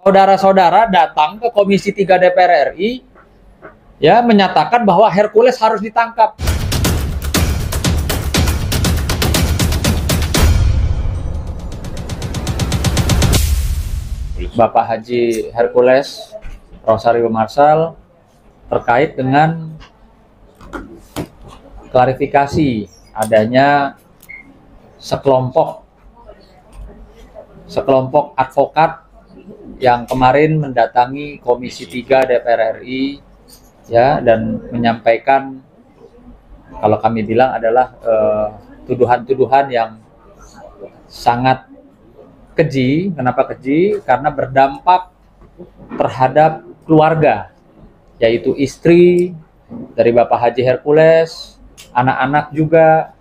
Saudara-saudara datang ke Komisi 3 DPR RI ya menyatakan bahwa Hercules harus ditangkap. Bapak Haji Hercules Rosario Marsal terkait dengan klarifikasi adanya sekelompok advokat yang kemarin mendatangi Komisi 3 DPR RI ya dan menyampaikan, kalau kami bilang adalah tuduhan-tuduhan yang sangat keji. Kenapa keji? Karena berdampak terhadap keluarga, yaitu istri dari Bapak Haji Hercules, anak-anak juga,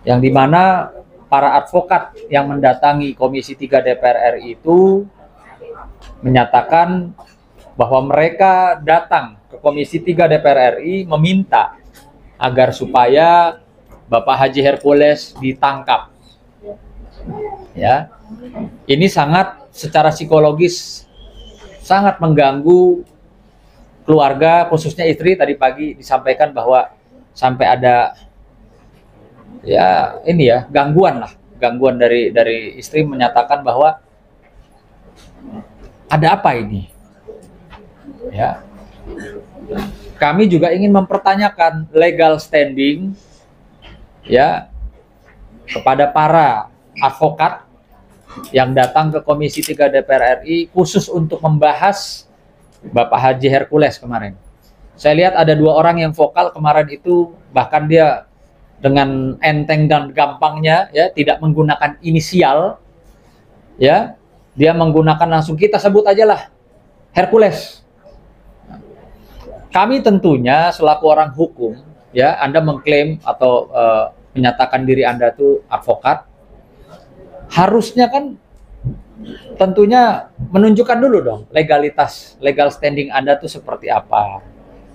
yang dimana para advokat yang mendatangi Komisi 3 DPR RI itu menyatakan bahwa mereka datang ke Komisi 3 DPR RI meminta agar supaya Bapak Haji Hercules ditangkap. Ya, ini secara psikologis sangat mengganggu keluarga, khususnya istri. Tadi pagi disampaikan bahwa sampai ada gangguan dari istri, menyatakan bahwa ada apa ini? Ya, kami juga ingin mempertanyakan legal standing ya kepada para advokat yang datang ke Komisi 3 DPR RI khusus untuk membahas Bapak Haji Hercules kemarin. Saya lihat ada 2 orang yang vokal kemarin itu, bahkan dia dengan enteng dan gampangnya ya tidak menggunakan inisial, ya dia menggunakan langsung, kita sebut aja lah Hercules. Kami tentunya selaku orang hukum ya, Anda mengklaim atau menyatakan diri Anda itu advokat, harusnya kan tentunya menunjukkan dulu dong legal standing Anda tuh seperti apa,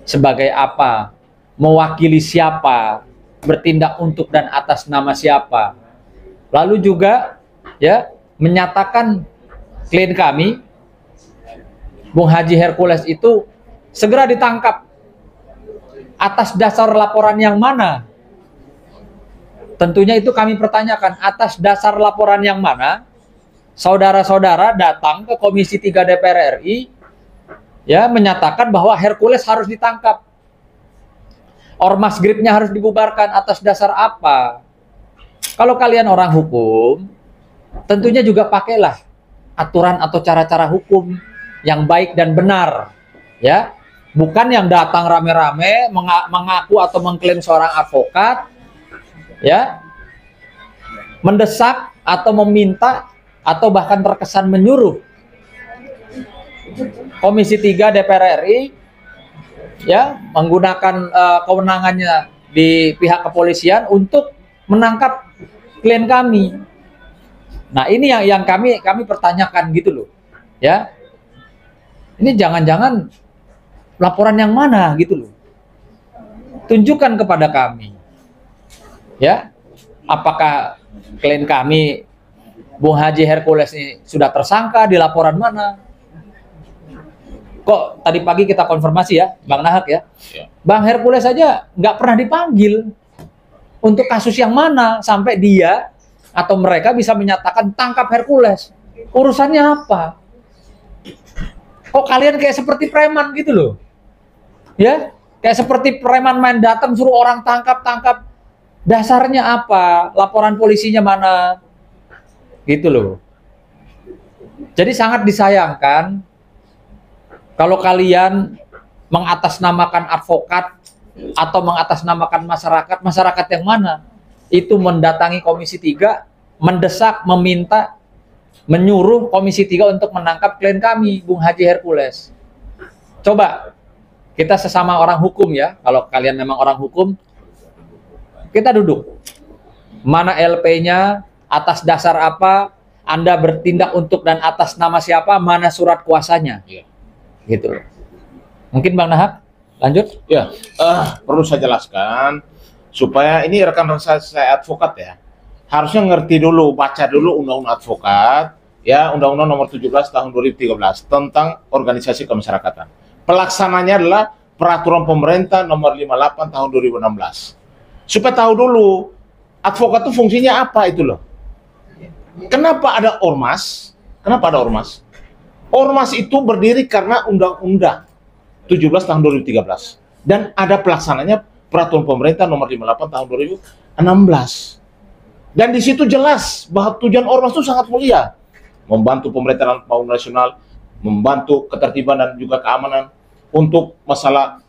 sebagai apa, mewakili siapa, bertindak untuk dan atas nama siapa. Lalu juga ya menyatakan klien kami Bung Haji Hercules itu segera ditangkap. Atas dasar laporan yang mana? Tentunya itu kami pertanyakan, atas dasar laporan yang mana saudara-saudara datang ke Komisi 3 DPR RI ya menyatakan bahwa Hercules harus ditangkap. Ormas gripnya harus dibubarkan, atas dasar apa? Kalau kalian orang hukum, tentunya juga pakailah aturan atau cara-cara hukum yang baik dan benar, ya. Bukan yang datang rame-rame mengaku atau mengklaim seorang advokat, ya, mendesak atau meminta atau bahkan terkesan menyuruh Komisi 3 DPR RI ya menggunakan kewenangannya di pihak kepolisian untuk menangkap klien kami. Nah, ini yang kami pertanyakan gitu loh. Ya. Ini jangan-jangan laporan yang mana gitu loh. Tunjukkan kepada kami. Ya. Apakah klien kami Bung Haji Hercules ini sudah tersangka di laporan mana? Kok tadi pagi kita konfirmasi ya, Bang Nahak ya, Bang Hercules saja nggak pernah dipanggil untuk kasus yang mana sampai dia atau mereka bisa menyatakan tangkap Hercules. Urusannya apa? Kok kalian kayak seperti preman gitu loh, ya? Kayak seperti preman main datang suruh orang tangkap. Dasarnya apa? Laporan polisinya mana? Gitu loh. Jadi sangat disayangkan kalau kalian mengatasnamakan advokat atau mengatasnamakan masyarakat yang mana? Itu mendatangi Komisi 3, mendesak, meminta, menyuruh Komisi 3 untuk menangkap klien kami, Bung Haji Hercules. Coba, kita sesama orang hukum ya, kalau kalian memang orang hukum, kita duduk. Mana LP-nya, atas dasar apa, Anda bertindak untuk dan atas nama siapa, mana surat kuasanya. Gitu. Mungkin Bang Nahak lanjut? Ya, perlu saya jelaskan supaya ini rekan-rekan saya advokat ya, harusnya ngerti dulu, baca dulu undang-undang advokat ya Undang-Undang Nomor 17 Tahun 2013 tentang organisasi kemasyarakatan. Pelaksananya adalah Peraturan Pemerintah Nomor 58 Tahun 2016. Supaya tahu dulu advokat itu fungsinya apa itu loh. Kenapa ada ormas? Kenapa ada ormas? Ormas itu berdiri karena Undang-Undang 17 Tahun 2013 dan ada pelaksananya Peraturan Pemerintah Nomor 58 Tahun 2016. Dan di situ jelas bahwa tujuan ormas itu sangat mulia, membantu pemerintahan pembangunan nasional, membantu ketertiban dan juga keamanan untuk masalah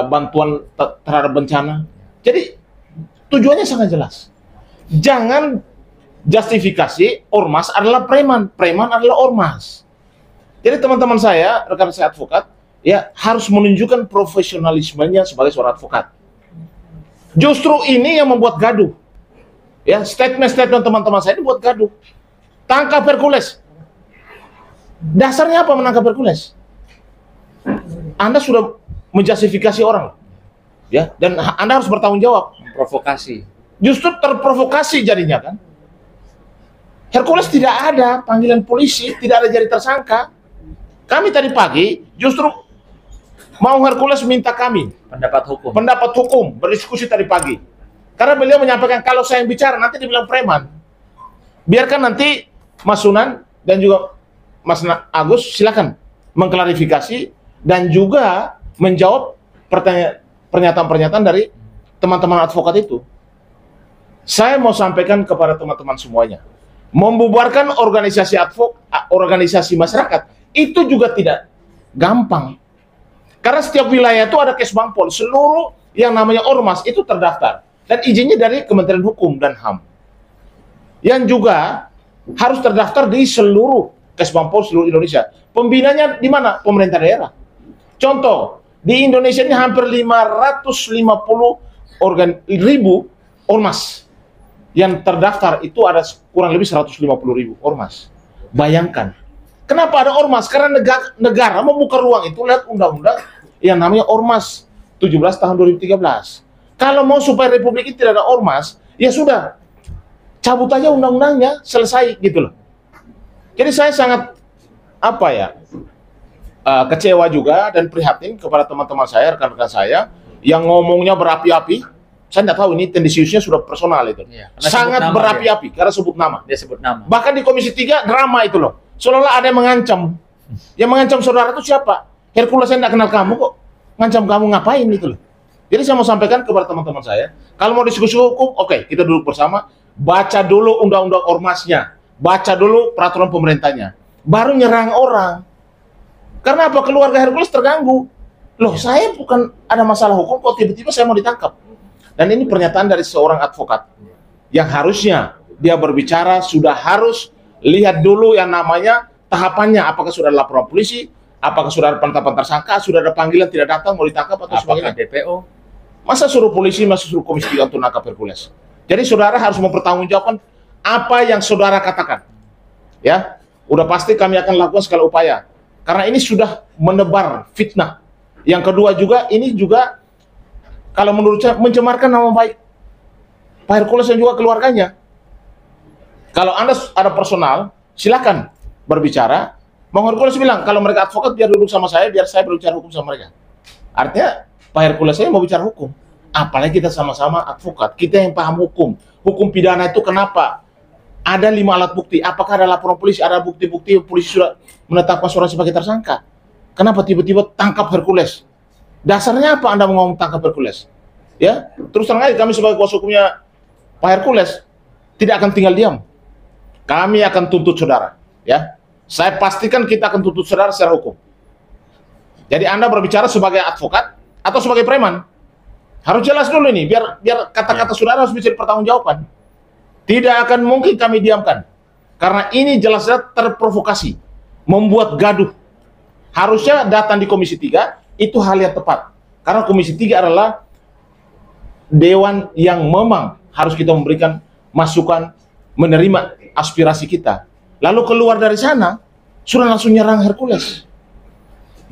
bantuan terhadap bencana. Jadi tujuannya sangat jelas. Jangan justifikasi ormas adalah preman, preman adalah ormas. Jadi teman-teman saya, rekan saya advokat, ya harus menunjukkan profesionalismenya sebagai seorang advokat. Justru ini yang membuat gaduh. Ya, statement-statement teman-teman saya ini buat gaduh. Tangkap Hercules. Dasarnya apa menangkap Hercules? Anda sudah menjustifikasi orang, ya, dan Anda harus bertanggung jawab. Provokasi. Justru terprovokasi jadinya kan. Hercules tidak ada panggilan polisi, tidak ada jadi tersangka. Kami tadi pagi justru mau Hercules minta kami pendapat hukum, berdiskusi tadi pagi. Karena beliau menyampaikan kalau saya yang bicara nanti dibilang preman. Biarkan nanti Mas Sunan dan juga Mas Agus silakan mengklarifikasi dan juga menjawab pernyataan-pernyataan dari teman-teman advokat itu. Saya mau sampaikan kepada teman-teman semuanya, membubarkan organisasi organisasi masyarakat itu juga tidak gampang. Karena setiap wilayah itu ada Kesbangpol, seluruh yang namanya ormas itu terdaftar dan izinnya dari Kementerian Hukum dan HAM. Yang juga harus terdaftar di seluruh Kesbangpol seluruh Indonesia. Pembinanya di mana? Pemerintah daerah. Contoh, di Indonesia ini hampir 550.000 ormas. Yang terdaftar itu ada kurang lebih 150.000 ormas. Bayangkan. Kenapa ada ormas? Karena negara membuka ruang itu lihat undang-undang yang namanya Ormas 17 tahun 2013. Kalau mau supaya republik ini tidak ada ormas, ya sudah, cabut aja undang-undangnya, selesai gitu loh. Jadi saya sangat kecewa juga dan prihatin kepada teman-teman saya, rekan-rekan saya yang ngomongnya berapi-api. Saya tidak tahu ini tendensiusnya sudah personal itu. Ya, sangat berapi-api karena sebut nama. Dia sebut nama. Bahkan di Komisi 3 drama itu loh. Seolah-olah ada yang mengancam. Yang mengancam saudara itu siapa? Hercules, saya tidak kenal kamu kok. Ngancam kamu ngapain itu loh. Jadi saya mau sampaikan kepada teman-teman saya, kalau mau diskusi hukum, oke, kita duduk bersama, baca dulu undang-undang ormasnya, baca dulu peraturan pemerintahnya, baru nyerang orang. Karena apa? Keluarga Hercules terganggu. Loh, saya bukan ada masalah hukum, kok tiba-tiba saya mau ditangkap. Dan ini pernyataan dari seorang advokat, yang harusnya dia berbicara, sudah harus lihat dulu yang namanya tahapannya, apakah sudah ada laporan polisi, apakah sudah ada penetapan tersangka, sudah ada panggilan tidak datang, mau ditangkap atau sebagainya. DPO? Masa suruh polisi, masa suruh Komisi 3 untuk nangkap Hercules? Jadi saudara harus mempertanggungjawabkan apa yang saudara katakan. Ya, udah pasti kami akan lakukan segala upaya. Karena ini sudah menebar fitnah. Yang kedua juga, ini juga kalau menurut saya mencemarkan nama baik Pak Hercules dan juga keluarganya. Kalau Anda ada personal, silakan berbicara. Bang Hercules bilang, kalau mereka advokat biar duduk sama saya, biar saya berbicara hukum sama mereka. Artinya Pak Hercules saya mau bicara hukum. Apalagi kita sama-sama advokat, kita yang paham hukum. Hukum pidana itu kenapa? Ada 5 alat bukti. Apakah ada laporan polisi, ada bukti-bukti polisi sudah menetapkan seorang sebagai tersangka? Kenapa tiba-tiba tangkap Hercules? Dasarnya apa Anda mau ngomong tangkap Hercules? Ya, terus terang aja kami sebagai kuasa hukumnya Pak Hercules tidak akan tinggal diam. Kami akan tuntut saudara, ya. Saya pastikan kita akan tuntut saudara secara hukum. Jadi Anda berbicara sebagai advokat atau sebagai preman, harus jelas dulu ini, biar kata-kata saudara harus bisa dipertanggungjawabkan. Tidak akan mungkin kami diamkan, karena ini jelas-jelas terprovokasi, membuat gaduh. Harusnya datang di Komisi 3 itu hal yang tepat, karena Komisi 3 adalah dewan yang memang harus kita memberikan masukan, menerima aspirasi kita. Lalu keluar dari sana, sudah langsung nyerang Hercules.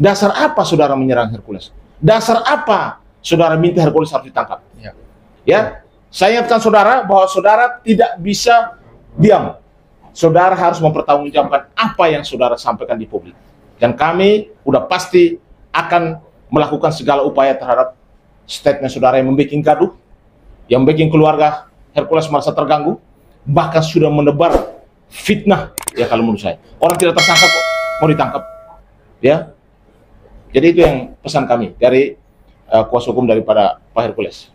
Dasar apa saudara menyerang Hercules? Dasar apa saudara minta Hercules harus ditangkap? Ya, saya ingatkan saudara bahwa saudara tidak bisa diam. saudara harus mempertanggungjawabkan apa yang saudara sampaikan di publik. Dan kami udah pasti akan melakukan segala upaya terhadap statement saudara yang membuat gaduh, yang membuat keluarga Hercules merasa terganggu, bahkan sudah menebar fitnah. Ya kalau menurut saya, orang tidak tersangka kok mau ditangkap. Ya, jadi itu yang pesan kami dari kuasa hukum daripada Pak Hercules.